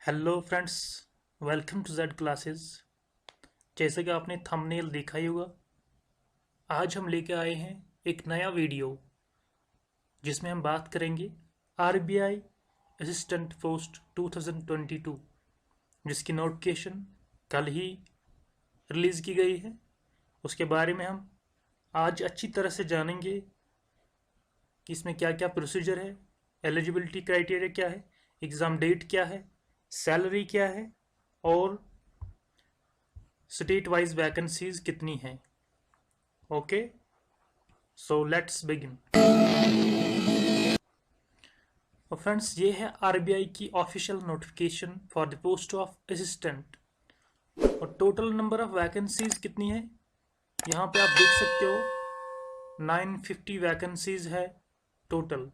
Hello friends, welcome to Z classes. जैसे कि आपने थंबनेल देखा ही होगा, आज हम लेके आए हैं एक नया वीडियो जिसमें हम बात करेंगे आरबीआई असिस्टेंट पोस्ट 2022, जिसकी नोटिफिकेशन कल ही रिलीज़ की गई है। उसके बारे में हम आज अच्छी तरह से जानेंगे कि इसमें क्या क्या प्रोसीजर है, एलिजिबिलिटी क्राइटेरिया क्या है, एग्ज़ाम डेट क्या है, सैलरी क्या है और स्टेट वाइज वैकेंसीज कितनी हैं। Okay, so let's begin. और फ्रेंड्स, ये है आरबीआई की official notification for the post of assistant. और टोटल नंबर ऑफ वैकेंसीज कितनी है यहाँ पे आप देख सकते हो, 950 वैकेंसीज है टोटल।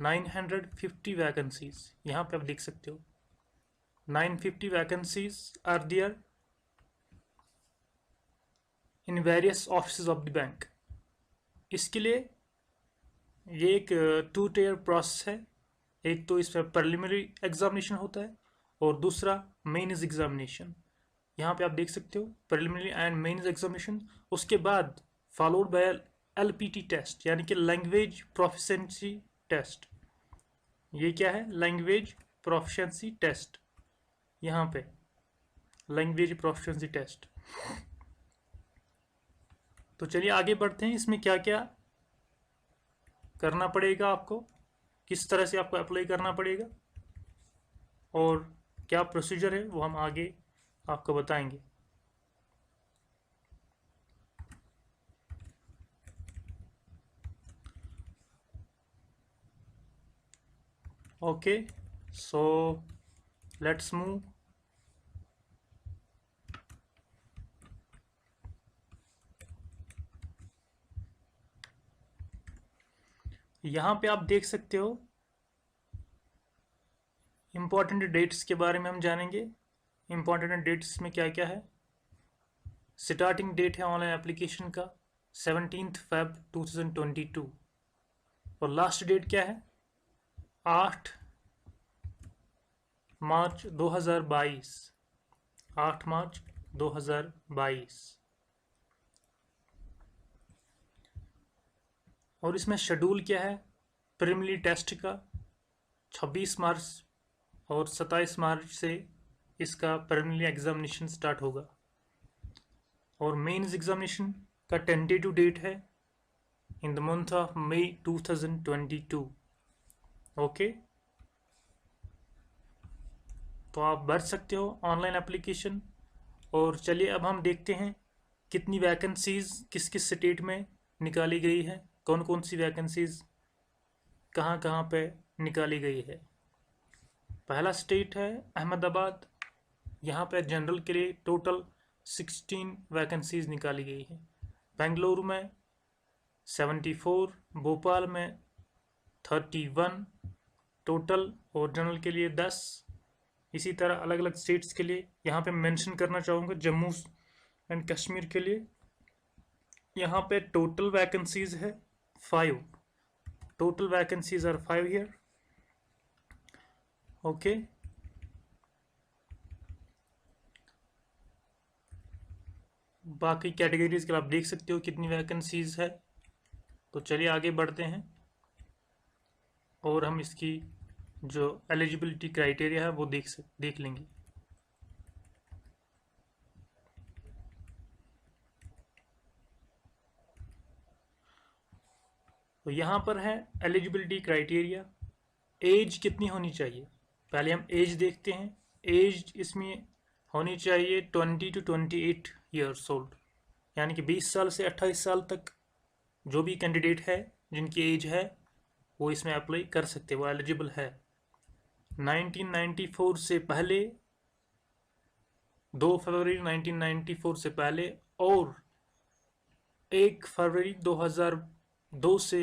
950 वैकेंसीज यहाँ पे आप देख सकते हो। 950 vacancies are there in various office of the bank. इसके लिए ये एक टू टेयर प्रोसेस है। एक तो इसमें प्रिलिमिनरी एग्जामिनेशन होता है और दूसरा मेंस एग्जामिनेशन। यहाँ पे आप देख सकते हो प्रिलिमिनरी एंड मेंस एग्जामिनेशन। उसके बाद फॉलोड बाय एलपीटी टेस्ट, यानी कि लैंग्वेज प्रोफिशिएंसी टेस्ट। ये क्या है? Language proficiency test. यहाँ पे लैंग्वेज प्रोफिशिएंसी टेस्ट। तो चलिए आगे बढ़ते हैं। इसमें क्या क्या करना पड़ेगा आपको, किस तरह से आपको अप्लाई करना पड़ेगा और क्या प्रोसीजर है, वो हम आगे आपको बताएंगे। Okay, so let's move. यहाँ पे आप देख सकते हो इम्पॉर्टेंट डेट्स के बारे में हम जानेंगे। इम्पॉर्टेंट डेट्स में क्या क्या है? स्टार्टिंग डेट है ऑनलाइन एप्लीकेशन का 17 Feb 2022 और लास्ट डेट क्या है? 8 मार्च 2022। 8 मार्च 2022। और इसमें शेड्यूल क्या है? प्रीलिमिनरी टेस्ट का 26 मार्च और 27 मार्च से इसका प्रीलिमिनरी एग्जामिनेशन स्टार्ट होगा। और मेंस एग्जामिनेशन का टेंटेटिव डेट है in the month of May 2022। Okay, तो आप भर सकते हो ऑनलाइन एप्लीकेशन। और चलिए अब हम देखते हैं कितनी वैकेंसीज किस किस स्टेट में निकाली गई है, कौन कौन सी वैकेंसीज कहाँ कहाँ पे निकाली गई है। पहला स्टेट है अहमदाबाद। यहाँ पे जनरल के लिए टोटल 16 वैकेंसीज निकाली गई है। बेंगलुरु में 74, भोपाल में 31 टोटल और जनरल के लिए 10। इसी तरह अलग अलग स्टेट्स के लिए यहाँ पे मेंशन करना चाहूँगा जम्मू एंड कश्मीर के लिए यहाँ पे टोटल वैकेंसीज है 5। Total vacancies are 5 here. Okay, बाकी कैटेगरीज के आप देख सकते हो कितनी वैकेंसीज है। तो चलिए आगे बढ़ते हैं और हम इसकी जो एलिजिबिलिटी क्राइटेरिया है वो देख लेंगे। तो यहाँ पर है एलिजिबिलिटी क्राइटेरिया। एज कितनी होनी चाहिए? पहले हम एज देखते हैं। एज इसमें होनी चाहिए 20 to 28 ईयर्स ओल्ड, यानी कि 20 साल से 28 साल तक जो भी कैंडिडेट है जिनकी एज है वो इसमें अप्लाई कर सकते हैं, वो एलिजिबल है। 1994 से पहले, 2 फरवरी 1994 से पहले और 1 फरवरी 2002 से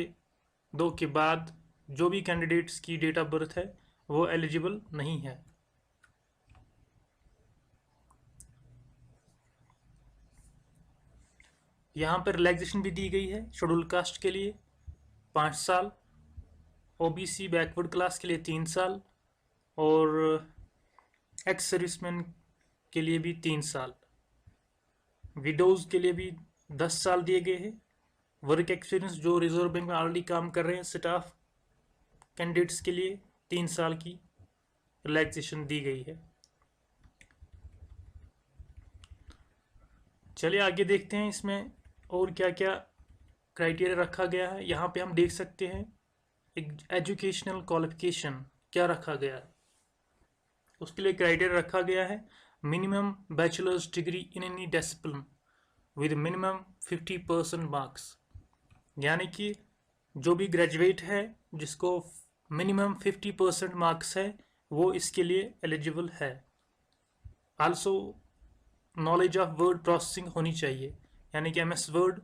2 के बाद जो भी कैंडिडेट्स की डेट ऑफ बर्थ है वो एलिजिबल नहीं है। यहाँ पर रिलैक्सेशन भी दी गई है शेड्यूल कास्ट के लिए 5 साल, ओबीसी बैकवर्ड क्लास के लिए 3 साल, और एक्स सर्विसमैन के लिए भी 3 साल, विडोज के लिए भी 10 साल दिए गए हैं। वर्क एक्सपीरियंस जो रिजर्व बैंक में ऑलरेडी काम कर रहे हैं स्टाफ कैंडिडेट्स के लिए 3 साल की रिलैक्सेशन दी गई है। चलिए आगे देखते हैं इसमें और क्या क्या क्राइटेरिया रखा गया है। यहाँ पे हम देख सकते हैं एक एजुकेशनल क्वालिफिकेशन क्या रखा गया है। उसके लिए क्राइटेरिया रखा गया है minimum bachelors degree in any discipline with minimum 50% marks, यानी कि जो भी ग्रेजुएट है जिसको मिनिमम 50% मार्क्स है वो इसके लिए एलिजिबल है। Also knowledge of word processing होनी चाहिए, यानी कि MS वर्ड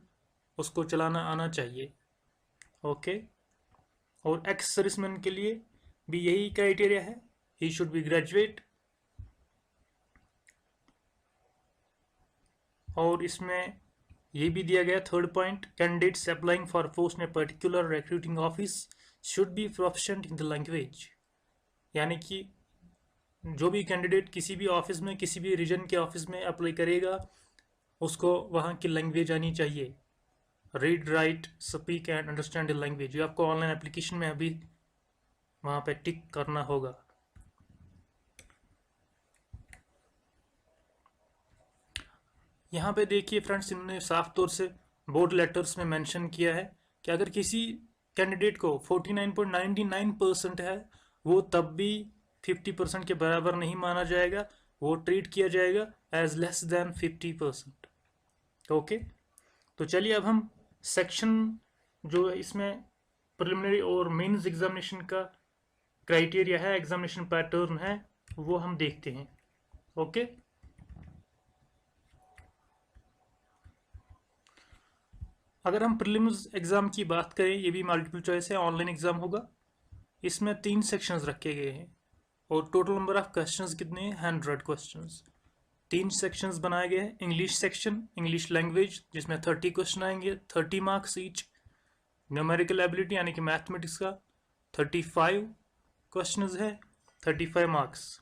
उसको चलाना आना चाहिए। ओके, और एक्स सर्विसमैन के लिए भी यही क्राइटेरिया है, ही शुड बी ग्रेजुएट। और इसमें ये भी दिया गया third point, candidates applying for post in particular recruiting office should be proficient in the language, यानी कि जो भी कैंडिडेट किसी भी ऑफिस में किसी भी रीजन के ऑफिस में अप्लाई करेगा उसको वहाँ की लैंग्वेज आनी चाहिए। Read write speak and understand the language, ये आपको ऑनलाइन एप्लीकेशन में अभी वहाँ पे टिक करना होगा। यहाँ पे देखिए फ्रेंड्स, इन्होंने साफ तौर से बोर्ड लेटर्स में मेंशन किया है कि अगर किसी कैंडिडेट को 49.99% है वो तब भी 50% के बराबर नहीं माना जाएगा, वो ट्रीट किया जाएगा एज लेस देन 50%। ओके, तो चलिए अब हम सेक्शन जो इसमें प्रिलिमिनरी और मेंस एग्जामिनेशन का क्राइटेरिया है, एग्जामिनेशन पैटर्न है, वो हम देखते हैं। ओके, अगर हम प्रीलिम्स एग्ज़ाम की बात करें, ये भी मल्टीपल चॉइस है, ऑनलाइन एग्ज़ाम होगा। इसमें 3 सेक्शंस रखे गए हैं और टोटल नंबर ऑफ क्वेश्चंस कितने हैं, 100 क्वेश्चंस। 3 सेक्शंस बनाए गए हैं, इंग्लिश सेक्शन, इंग्लिश लैंग्वेज जिसमें 30 क्वेश्चन आएंगे, 30 मार्क्स ईच। न्यूमेरिकल एबिलिटी यानी कि मैथमेटिक्स का 35 क्वेश्चंस है, 35 मार्क्स।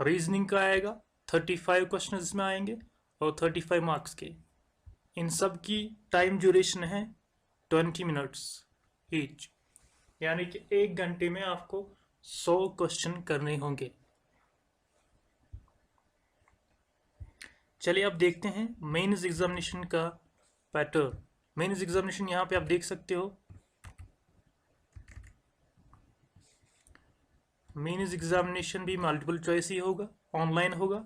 रीजनिंग का आएगा 35 क्वेश्चन इसमें आएंगे और 35 मार्क्स के। इन सब की टाइम ड्यूरेशन है 20 मिनट्स ईच, यानी कि 1 घंटे में आपको 100 क्वेश्चन करने होंगे। चलिए अब देखते हैं मेंस एग्जामिनेशन का पैटर्न। मेंस एग्जामिनेशन यहाँ पे आप देख सकते हो, मेंस एग्जामिनेशन भी मल्टीपल चॉइस ही होगा, ऑनलाइन होगा।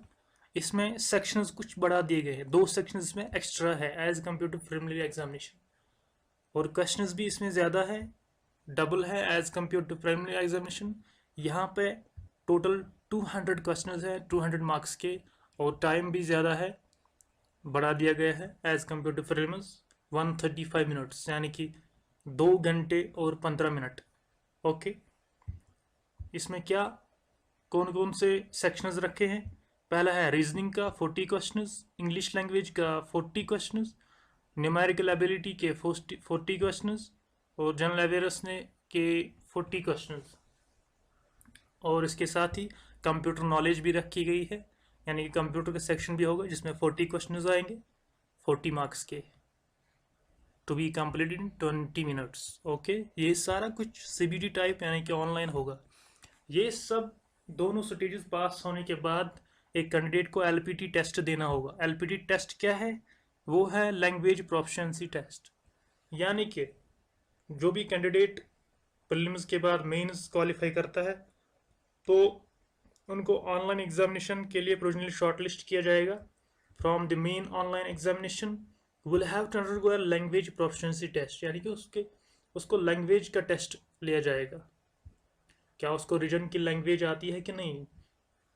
इसमें सेक्शंस कुछ बढ़ा दिए गए हैं, 2 सेक्शंस इसमें एक्स्ट्रा है as compare to preliminary examination, और क्वेश्चंस भी इसमें ज़्यादा है, डबल है as compare to preliminary examination. यहाँ पे टोटल 200 क्वेश्चंस है 200 मार्क्स के, और टाइम भी ज़्यादा है, बढ़ा दिया गया है as compare to prelims 135 minutes, यानी कि 2 घंटे और 15 मिनट। ओके, इसमें क्या कौन कौन से सेक्शंस रखे हैं, पहला है रीजनिंग का 40 क्वेश्चंस, इंग्लिश लैंग्वेज का 40 क्वेश्चंस, न्यूमेरिकल एबिलिटी के 40 क्वेश्चंस, और जनरल अवेयरनेस ने के 40 क्वेश्चंस। और इसके साथ ही कंप्यूटर नॉलेज भी रखी गई है, यानी कि कंप्यूटर का सेक्शन भी होगा जिसमें 40 क्वेश्चंस आएंगे 40 मार्क्स के, to be completed in 20 minutes. Okay, ये सारा कुछ CBT टाइप यानी कि ऑनलाइन होगा। ये सब दोनों स्टेजेस पास होने के बाद एक कैंडिडेट को LPT टेस्ट देना होगा। LPT टेस्ट क्या है, वो है लैंग्वेज प्रोफिशिएंसी टेस्ट, यानी कि जो भी कैंडिडेट प्रीलिम्स के बाद मेंस क्वालिफाई करता है तो उनको ऑनलाइन एग्जामिनेशन के लिए प्रोविजनली शॉर्टलिस्ट किया जाएगा। From the main online examination will have to undergo language proficiency test, यानी कि उसको लैंग्वेज का टेस्ट लिया जाएगा, क्या उसको रीजन की लैंग्वेज आती है कि नहीं,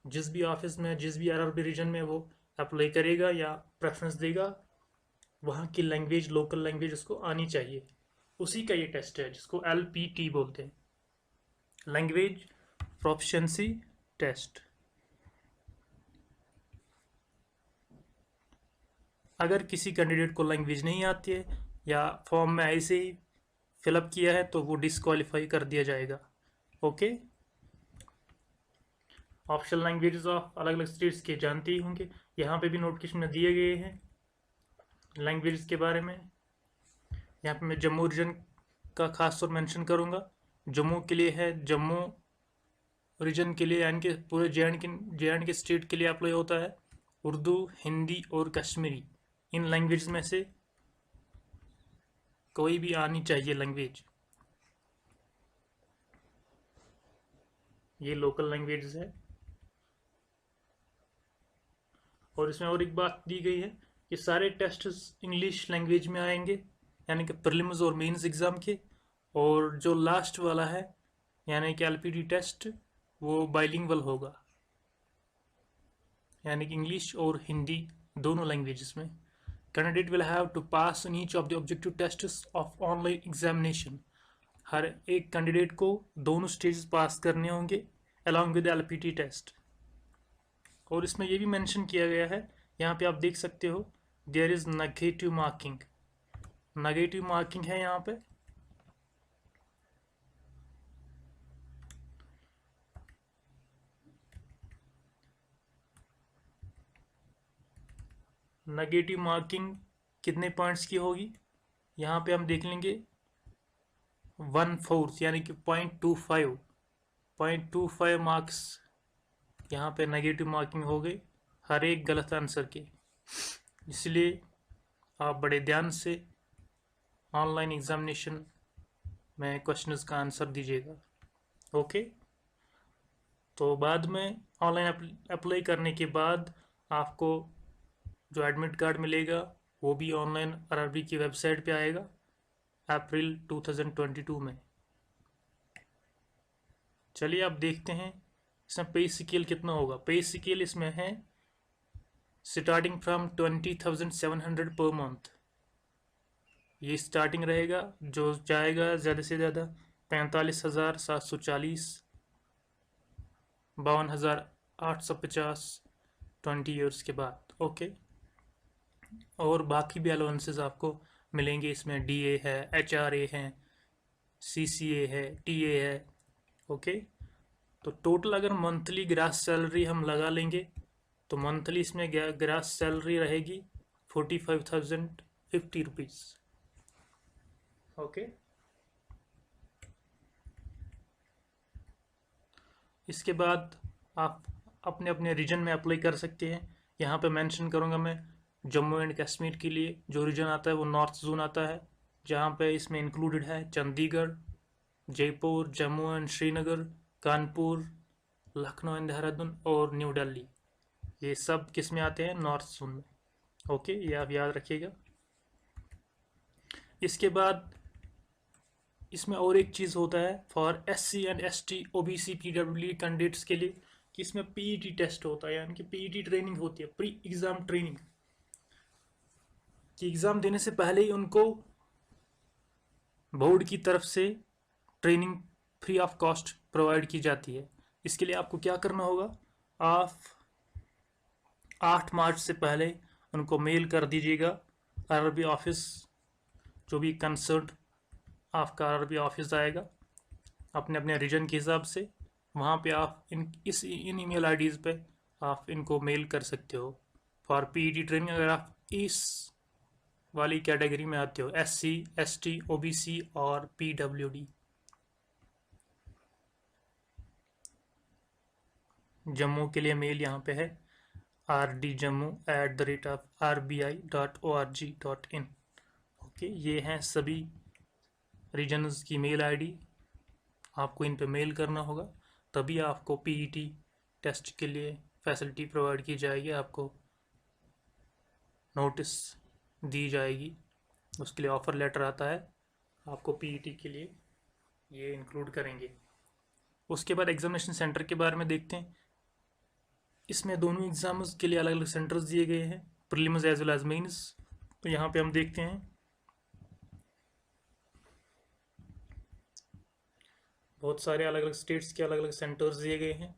जिस भी ऑफिस में जिस भी RRB रीजन में वो अप्लाई करेगा या प्रेफरेंस देगा वहाँ की लैंग्वेज, लोकल लैंग्वेज उसको आनी चाहिए। उसी का ये टेस्ट है जिसको LPT बोलते हैं, लैंग्वेज प्रोफिशिएंसी टेस्ट। अगर किसी कैंडिडेट को लैंग्वेज नहीं आती है या फॉर्म में ऐसे ही फिलअप किया है तो वो डिस्क्वालीफाई कर दिया जाएगा। ओके, ऑप्शनल लैंग्वेजेस ऑफ अलग अलग स्टेट्स के जानते ही होंगे, यहाँ पे भी नोटिफिकेशन में दिए गए हैं लैंग्वेजेस के बारे में। यहाँ पे मैं जम्मू रीजन का खास तौर मेंशन करूँगा। जम्मू के लिए है, जम्मू रीजन के लिए यानी कि पूरे जे एंड के स्टेट के लिए अप्लाई होता है उर्दू, हिंदी और कश्मीरी। इन लैंग्वेज में से कोई भी आनी चाहिए लैंग्वेज। ये लोकल लैंग्वेज है। और इसमें और एक बात दी गई है कि सारे टेस्ट इंग्लिश लैंग्वेज में आएंगे, यानी कि प्रीलिम्स और मेंस एग्ज़ाम के। और जो लास्ट वाला है यानी कि एलपीटी टेस्ट, वो बाइलिंगुअल होगा, यानी कि इंग्लिश और हिंदी दोनों लैंग्वेजेस में। Candidate will have to pass in each of the objective tests of online examination. हर एक कैंडिडेट को दोनों स्टेजेस पास करने होंगे अलॉन्ग विद एलपीटी टेस्ट। और इसमें ये भी मेंशन किया गया है, यहाँ पे आप देख सकते हो, there is negative marking. Negative marking है यहाँ पे। नेगेटिव मार्किंग कितने पॉइंट्स की होगी, यहाँ पे हम देख लेंगे 1/4 यानी कि 0.25 मार्क्स यहाँ पे नेगेटिव मार्किंग हो गई हर एक गलत आंसर के। इसलिए आप बड़े ध्यान से ऑनलाइन एग्जामिनेशन में क्वेश्चंस का आंसर दीजिएगा। ओके, तो बाद में ऑनलाइन अप्लाई करने के बाद आपको जो एडमिट कार्ड मिलेगा वो भी ऑनलाइन आरआरबी की वेबसाइट पे आएगा अप्रैल 2022 में। चलिए आप देखते हैं इसमें पे स्केल कितना होगा। पे स्केल इसमें है स्टार्टिंग फ्रॉम 20,700 पर मंथ। ये स्टार्टिंग रहेगा, जो जाएगा ज़्यादा से ज़्यादा 45,740, 52,850 20 ईयर्स के बाद। ओके, और बाकी भी अलाउंसेस आपको मिलेंगे इसमें। डीए है, एचआरए है, सीसीए है, टीए है। ओके, तो टोटल अगर मंथली ग्रास सैलरी हम लगा लेंगे तो मंथली इसमें ग्रास सैलरी रहेगी 45,050 रुपीज़। ओके, इसके बाद आप अपने अपने रीजन में अप्लाई कर सकते हैं। यहाँ पे मेंशन करूँगा मैं जम्मू एंड कश्मीर के लिए जो रीजन आता है वो नॉर्थ जोन आता है, जहाँ पे इसमें इंक्लूडेड है चंडीगढ़, जयपुर, जम्मू एंड श्रीनगर, कानपुर, लखनऊ एंड देहरादून और न्यू दिल्ली। ये सब किस में आते हैं, नॉर्थ जोन में। ओके, ये आप याद रखिएगा। इसके बाद इसमें और एक चीज़ होता है for SC and ST, OBC, PWD candidates के लिए कि इसमें पीईटी टेस्ट होता है, यानी कि पीईटी ट्रेनिंग होती है, प्री एग्ज़ाम ट्रेनिंग। कि एग्ज़ाम देने से पहले ही उनको बोर्ड की तरफ से training free of cost provide की जाती है। इसके लिए आपको क्या करना होगा, आप 8 मार्च से पहले उनको मेल कर दीजिएगा आरआरबी ऑफिस, जो भी कंसर्न आपका आरआरबी ऑफिस आएगा अपने अपने रीजन के हिसाब से। वहाँ पे आप इन ईमेल आईडीज़ पे आप इनको मेल कर सकते हो फॉर पीईटी ट्रेनिंग। अगर आप इस वाली कैटेगरी में आते हो, एससी, एसटी, ओबीसी और पीडब्ल्यूडी। जम्मू के लिए मेल यहाँ पे है rdjammu@rbi.org.in। ओके, ये हैं सभी रीजन्स की मेल आईडी। आपको इन पे मेल करना होगा, तभी आपको पीईटी टेस्ट के लिए फैसिलिटी प्रोवाइड की जाएगी, आपको नोटिस दी जाएगी, उसके लिए ऑफ़र लेटर आता है, आपको पीईटी के लिए ये इंक्लूड करेंगे। उसके बाद एग्जामिनेशन सेंटर के बारे में देखते हैं। इसमें दोनों एग्ज़ाम्स के लिए अलग अलग सेंटर्स दिए गए हैं, prelims as well as mains. तो यहाँ पे हम देखते हैं बहुत सारे अलग अलग स्टेट्स के अलग अलग सेंटर्स दिए गए हैं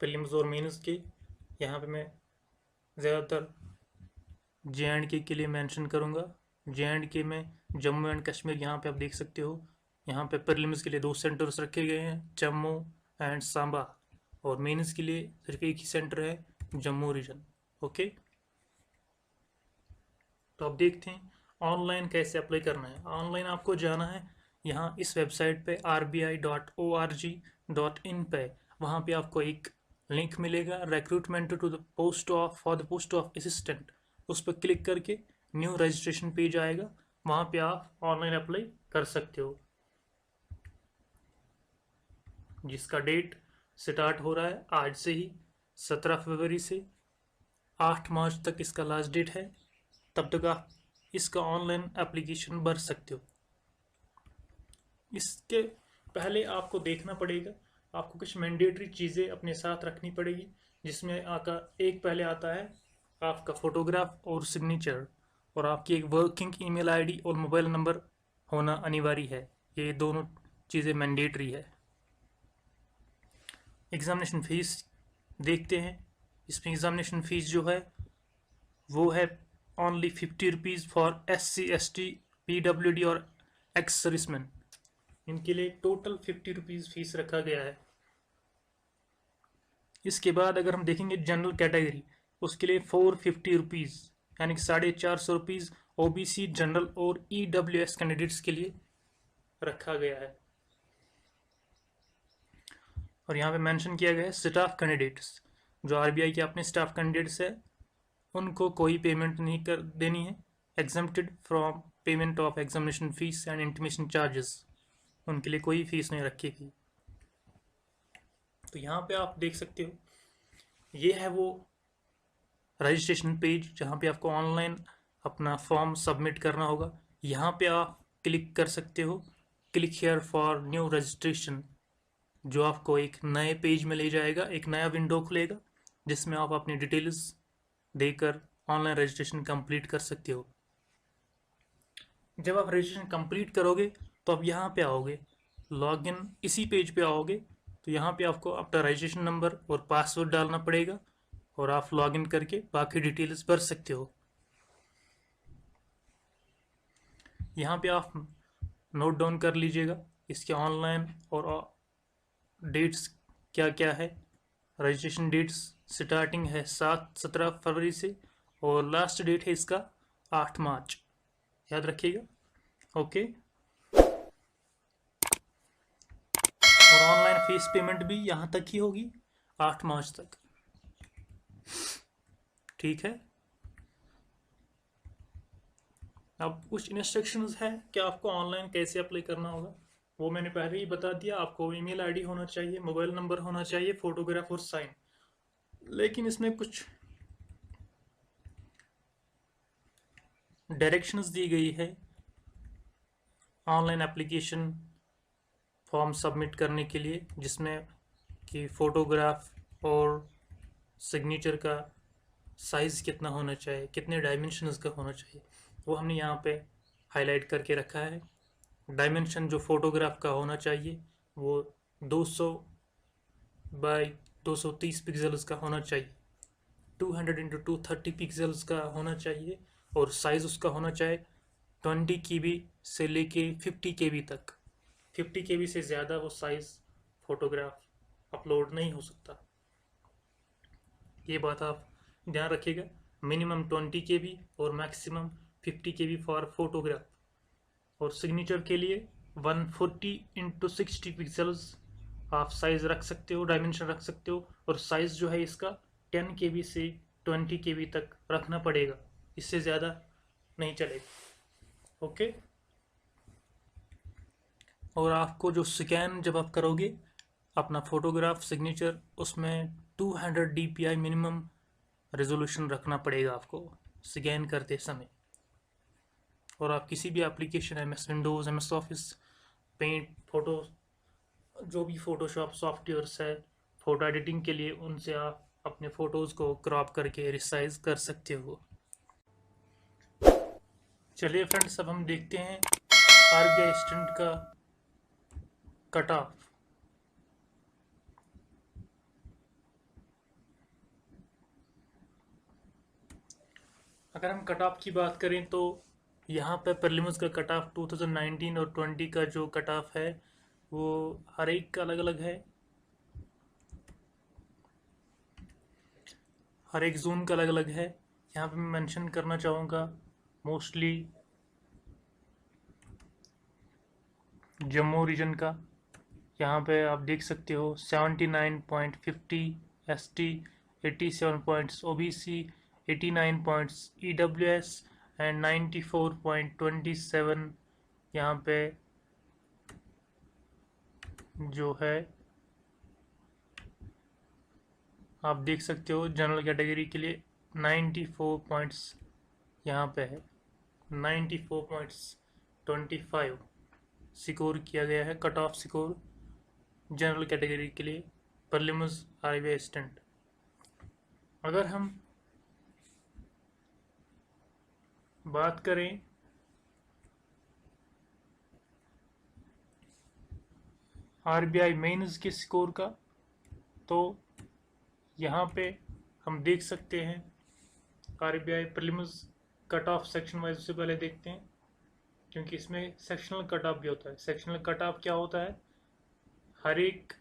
प्रीलिम्स और मेंस के। यहाँ पे मैं ज़्यादातर जे के लिए मेंशन करूँगा। जे में जम्मू एंड कश्मीर, यहाँ पे आप देख सकते हो, यहाँ पे प्रीलिम्स के लिए 2 सेंटर्स रखे गए हैं, जम्मू एंड सांबा। और मेंस के लिए सिर्फ एक ही सेंटर है, जम्मू रीजन। ओके, तो अब देखते हैं ऑनलाइन कैसे अप्लाई करना है। ऑनलाइन आपको जाना है यहाँ इस वेबसाइट पे rbi.org.in पे। वहाँ पे आपको एक लिंक मिलेगा, recruitment to the post of for the post of assistant. उस पर क्लिक करके न्यू रजिस्ट्रेशन पेज आएगा, वहाँ पे आप ऑनलाइन अप्लाई कर सकते हो, जिसका डेट स्टार्ट हो रहा है आज से ही, 17 फरवरी से 8 मार्च तक इसका लास्ट डेट है। तब तक आप इसका ऑनलाइन एप्लीकेशन भर सकते हो। इसके पहले आपको देखना पड़ेगा, आपको कुछ मैंडेटरी चीज़ें अपने साथ रखनी पड़ेगी, जिसमें एक पहले आता है आपका फ़ोटोग्राफ और सिग्नेचर, और आपकी एक वर्किंग ईमेल आईडी और मोबाइल नंबर होना अनिवार्य है। ये दोनों चीज़ें मैंडेटरी है। एग्ज़ामिनेशन फ़ीस देखते हैं। इसमें एग्ज़ामिनेशन फ़ीस जो है वो है only 50 rupees for SC ST PWD और एक्स सर्विसमैन। इनके लिए टोटल 50 रुपीज़ फीस रखा गया है। इसके बाद अगर हम देखेंगे जनरल कैटेगरी, उसके लिए 450 रुपीज़ यानी कि 450 रुपीज़ OBC जनरल और EWS कैंडिडेट्स के लिए रखा गया है। और यहाँ पे मेंशन किया गया है स्टाफ कैंडिडेट्स, जो RBI के अपने स्टाफ कैंडिडेट्स है उनको कोई पेमेंट नहीं कर देनी है, exempted from payment of examination fees and intimation charges, उनके लिए कोई फीस नहीं रखी गई। तो यहाँ पे आप देख सकते हो, ये है वो रजिस्ट्रेशन पेज जहाँ पे आपको ऑनलाइन अपना फॉर्म सबमिट करना होगा। यहाँ पे आप क्लिक कर सकते हो, click here for new registration, जो आपको एक नए पेज में ले जाएगा, एक नया विंडो खुलेगा जिसमें आप अपनी डिटेल्स देकर ऑनलाइन रजिस्ट्रेशन कंप्लीट कर सकते हो। जब आप रजिस्ट्रेशन कंप्लीट करोगे तो आप यहाँ पे आओगे, लॉगिन इसी पेज पे आओगे, तो यहाँ पे आपको अपना रजिस्ट्रेशन नंबर और पासवर्ड डालना पड़ेगा और आप लॉगिन करके बाकी डिटेल्स भर सकते हो। यहाँ पे आप नोट डाउन कर लीजिएगा इसके ऑनलाइन और डेट्स क्या क्या है। रजिस्ट्रेशन डेट्स स्टार्टिंग है 17 फरवरी से और लास्ट डेट है इसका 8 मार्च, याद रखिएगा। ओके, और ऑनलाइन फीस पेमेंट भी यहाँ तक ही होगी, 8 मार्च तक। ठीक है, अब कुछ इंस्ट्रक्शंस है कि आपको ऑनलाइन कैसे अप्लाई करना होगा, वो मैंने पहले ही बता दिया। आपको ईमेल आईडी होना चाहिए, मोबाइल नंबर होना चाहिए, फोटोग्राफ और साइन। लेकिन इसमें कुछ डायरेक्शंस दी गई है ऑनलाइन एप्लीकेशन फॉर्म सबमिट करने के लिए, जिसमें कि फ़ोटोग्राफ और सिग्नेचर का साइज़ कितना होना चाहिए, कितने डायमेंशंस का होना चाहिए, वो हमने यहाँ पे हाईलाइट करके रखा है। डायमेंशन जो फ़ोटोग्राफ का होना चाहिए वो 200 बाई 230 पिक्सल्स का होना चाहिए, 200 इंटू 230 पिक्सल्स का होना चाहिए, और साइज़ उसका होना चाहिए 20 KB से लेके 50 KB तक। 50 KB से ज़्यादा वो साइज़ फ़ोटोग्राफ अपलोड नहीं हो सकता, ये बात आप ध्यान रखिएगा। मिनिमम 20 KB और मैक्सिमम 50 KB फॉर फोटोग्राफ। और सिग्नेचर के लिए 140 इंटू 60 पिक्सल्स आप साइज़ रख सकते हो, डायमेंशन रख सकते हो, और साइज़ जो है इसका 10 KB से 20 KB तक रखना पड़ेगा, इससे ज़्यादा नहीं चलेगा। ओके, और आपको जो स्कैन जब आप करोगे अपना फ़ोटोग्राफ सिग्नेचर, उसमें 200 DPI मिनिमम रेजोल्यूशन रखना पड़ेगा आपको स्कैन करते समय। और आप किसी भी application, MS Windows, MS office, paint, photo, जो भी फ़ोटोशॉप सॉफ्टवेयर्स है फ़ोटो एडिटिंग के लिए, उनसे आप अपने फ़ोटोज़ को क्रॉप करके रिसाइज कर सकते हो। चलिए फ्रेंड्स, अब हम देखते हैं RBI स्टूडेंट का कट ऑफ। अगर हम कट ऑफ की बात करें तो यहाँ पे प्रीलिम्स का कट ऑफ 2019 और 20 का जो कट ऑफ है वो हर एक का अलग अलग है। हर एक जोन का अलग अलग है। यहाँ पे मैं मेंशन करना चाहूँगा मोस्टली जम्मू रीजन का। यहाँ पे आप देख सकते हो 79.50 ST, 87 points OBC, 89 points EWS and 94.27 यहाँ पे जो है आप देख सकते हो जनरल कैटेगरी के लिए 94 पॉइंट्स यहाँ पे है। 94.25 स्कोर किया गया है, cut off score general category के लिए प्रीलिम्स RBI असिस्टेंट। अगर हम बात करें RBI मेंस के स्कोर का, तो यहाँ पे हम देख सकते हैं RBI prelims cut off section wise से पहले देखते हैं, क्योंकि इसमें सेक्शनल कट ऑफ भी होता है। सेक्शनल कट ऑफ क्या होता है, हर एक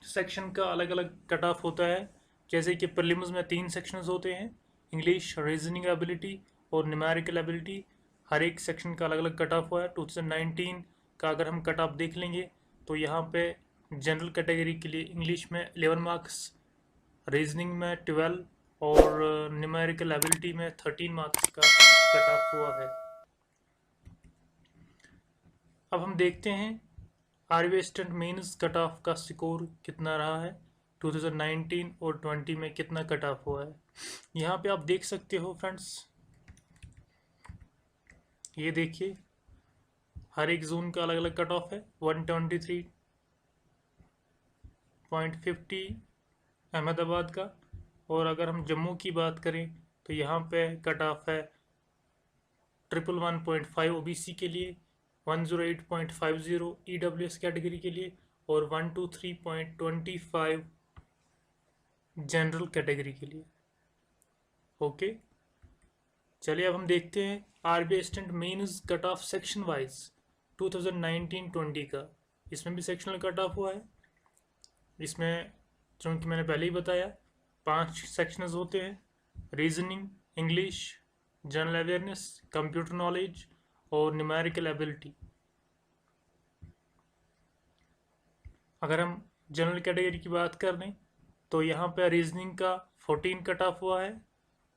सेक्शन का अलग अलग कट ऑफ होता है। जैसे कि प्रीलिम्स में 3 सेक्शंस होते हैं, इंग्लिश, रीजनिंग एबिलिटी और न्यूमेरिकल एबिलिटी। हर एक सेक्शन का अलग अलग कट ऑफ हुआ है। 2019 का अगर हम कट ऑफ देख लेंगे तो यहाँ पे जनरल कैटेगरी के लिए इंग्लिश में 11 मार्क्स, रीजनिंग में 12 और न्यूमेरिकल एबिलिटी में 13 मार्क्स का कट ऑफ हुआ है। अब हम देखते हैं RBI assistant mains cut off का स्कोर कितना रहा है, 2019 और 20 में कितना कट ऑफ हुआ है। यहाँ पे आप देख सकते हो फ्रेंड्स, ये देखिए हर एक जोन का अलग अलग कट ऑफ है। 123.50 अहमदाबाद का, और अगर हम जम्मू की बात करें तो यहाँ पे कट ऑफ है 111.5 OBC के लिए, 108.50 EWS कैटेगरी के लिए और 123.25 जनरल कैटेगरी के लिए। ओके, चलिए अब हम देखते हैं RBI assistant mains cut off section wise 2019-20 का। इसमें भी सेक्शनल कट ऑफ हुआ है। इसमें चूँकि मैंने पहले ही बताया 5 सेक्शंस होते हैं, reasoning, English, general awareness, computer knowledge और न्यूमेरिकल एबिलिटी। अगर हम जनरल कैटेगरी की बात कर लें तो यहाँ पे रीजनिंग का 14 कट ऑफ हुआ है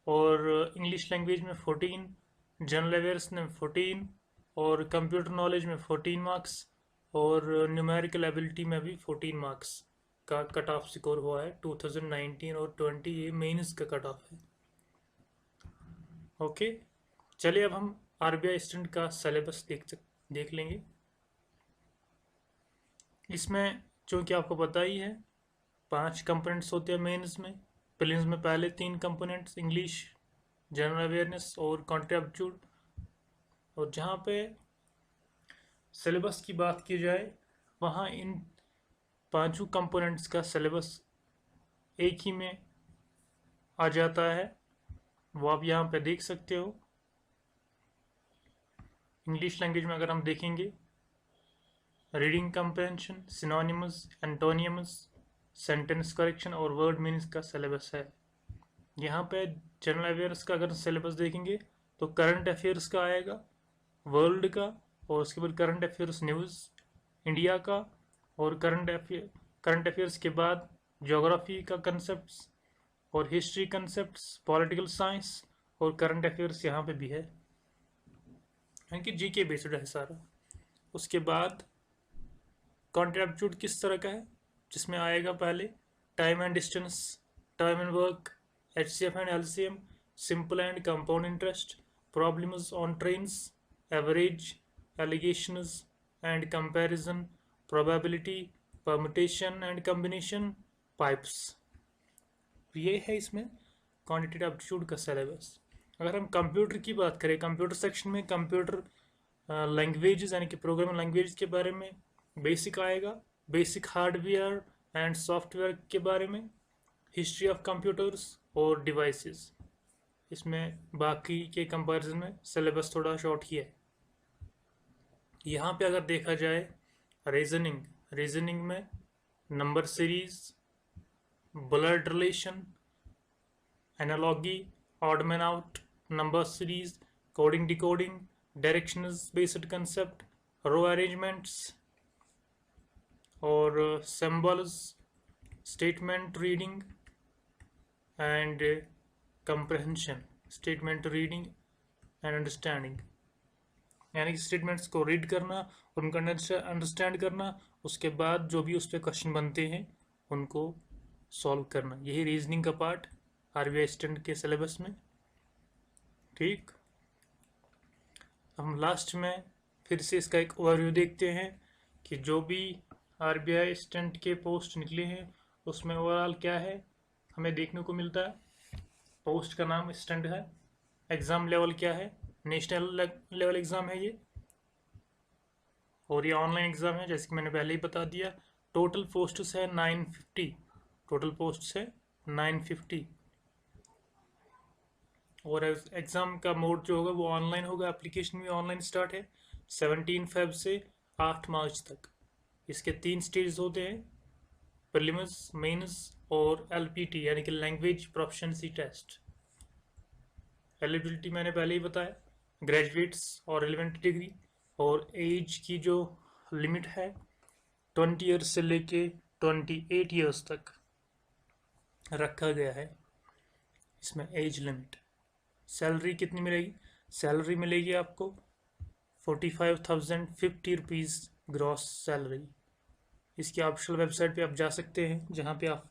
और इंग्लिश लैंग्वेज में 14, जनरल अवेयरनेस में 14 और कंप्यूटर नॉलेज में 14 मार्क्स और न्यूमेरिकल एबिलिटी में भी 14 मार्क्स का कट ऑफ स्कोर हुआ है। 2019 और 20 ये मेंस का कट ऑफ है। ओके, चलिए अब हम RBI असिस्टेंट का सिलेबस देख लेंगे। इसमें चूँकि आपको पता ही है 5 कंपोनेंट्स होते हैं मेंस में। प्रीलिम्स में पहले 3 कंपोनेंट्स, इंग्लिश, जनरल अवेयरनेस और कॉन्ट्री एप्टीट्यूड। और जहाँ पे सिलेबस की बात की जाए वहाँ इन 5 कंपोनेंट्स का सिलेबस एक ही में आ जाता है, वो आप यहाँ पे देख सकते हो। इंग्लिश लैंग्वेज में अगर हम देखेंगे reading comprehension, synonyms, antonyms, sentence correction और वर्ड मीनिंग्स का सिलेबस है। यहाँ पे जनरल अवेयर्स का अगर सिलेबस देखेंगे तो करंट अफेयर्स का आएगा, वर्ल्ड का, और उसके बाद करंट अफेयर्स न्यूज़ इंडिया का, और करंट अफेयर्स के बाद ज्योग्राफी का कंसेप्ट्स और हिस्ट्री कंसेप्ट्स, पॉलिटिकल साइंस और करंट अफेयर्स यहाँ पे भी है, यानी कि GK बेस्ड है सारा। उसके बाद कॉन्ट्री एप्टीट्यूड किस तरह का है, जिसमें आएगा पहले time and distance, time and work, HCF and LCM, simple and compound interest, problems on trains, average, allegations and comparison, probability, permutation and combination, pipes. ये है इसमें क्वांटिटेटिव एप्टीट्यूड का सिलेबस। अगर हम कंप्यूटर की बात करें, कंप्यूटर सेक्शन में कंप्यूटर लैंग्वेजेस यानी कि प्रोग्रामिंग लैंग्वेज के बारे में बेसिक आएगा, बेसिक हार्डवेयर एंड सॉफ्टवेयर के बारे में, हिस्ट्री ऑफ कंप्यूटर्स और डिवाइसेस। इसमें बाकी के कंपैरिजन में सिलेबस थोड़ा शॉर्ट ही है। यहाँ पे अगर देखा जाए रीजनिंग में number series, blood relation, analogy, odd man out, number series, coding decoding, directional based concept, row arrangements और symbols, statement reading and comprehension, statement reading and understanding, यानी कि स्टेटमेंट्स को रीड करना, उनका अंडरस्टैंड करना, उसके बाद जो भी उस पर क्वेश्चन बनते हैं उनको सॉल्व करना। यही रीजनिंग का पार्ट आरबीआई स्टैंड के सिलेबस में। ठीक, हम लास्ट में फिर से इसका एक ओवरव्यू देखते हैं कि जो भी आरबीआई स्टैंड के पोस्ट निकले हैं उसमें ओवरऑल क्या है हमें देखने को मिलता है। पोस्ट का नाम स्टैंड है, एग्ज़ाम लेवल क्या है, नेशनल लेवल एग्ज़ाम है ये, और ये ऑनलाइन एग्ज़ाम है जैसे कि मैंने पहले ही बता दिया। टोटल पोस्ट्स है 950, टोटल पोस्ट्स है 950, और एग्ज़ाम का मोड जो होगा वो ऑनलाइन होगा। एप्लीकेशन भी ऑनलाइन स्टार्ट है 17 फेब से 8 मार्च तक। इसके 3 स्टेज होते हैं, प्रीलिम्स, मेंस और एलपीटी यानी कि लैंग्वेज प्रोफिशिएंसी टेस्ट। एलिजिबिलिटी मैंने पहले ही बताया, ग्रेजुएट्स और रिलेवेंट डिग्री, और एज की जो लिमिट है 20 ईयर्स से लेके 28 ईयर्स तक रखा गया है इसमें एज लिमिट। सैलरी कितनी मिलेगी? सैलरी मिलेगी आपको 45,050 रुपीज़ ग्रॉस सैलरी। इसकी ऑफिशियल वेबसाइट पे आप जा सकते हैं जहाँ पे आप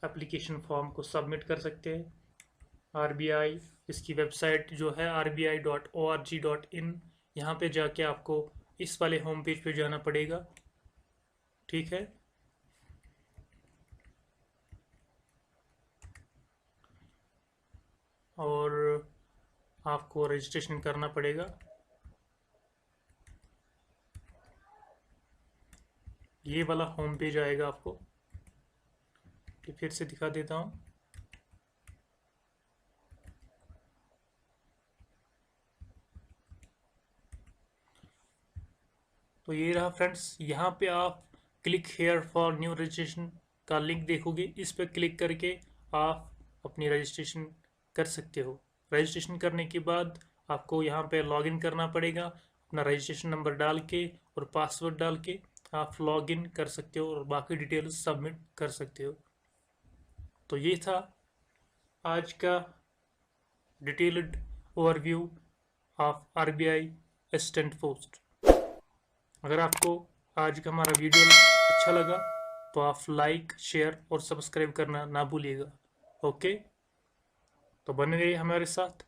एप्लीकेशन फॉर्म को सबमिट कर सकते हैं। आरबीआई इसकी वेबसाइट जो है rbi.org.in, यहाँ पे जाके आपको इस वाले होम पेज पे जाना पड़ेगा। ठीक है, और आपको रजिस्ट्रेशन करना पड़ेगा। ये वाला होम पेज आएगा आपको, तो फिर से दिखा देता हूँ। तो ये रहा फ्रेंड्स, यहाँ पे आप click here for new registration का लिंक देखोगे, इस पर क्लिक करके आप अपनी रजिस्ट्रेशन कर सकते हो। रजिस्ट्रेशन करने के बाद आपको यहाँ पे लॉगिन करना पड़ेगा, अपना रजिस्ट्रेशन नंबर डाल के और पासवर्ड डाल के आप लॉगिन कर सकते हो और बाकी डिटेल्स सबमिट कर सकते हो। तो ये था आज का detailed overview of RBI assistant post. अगर आपको आज का हमारा वीडियो अच्छा लगा तो आप लाइक, शेयर और सब्सक्राइब करना ना भूलिएगा। ओके, तो बने रहिए हमारे साथ।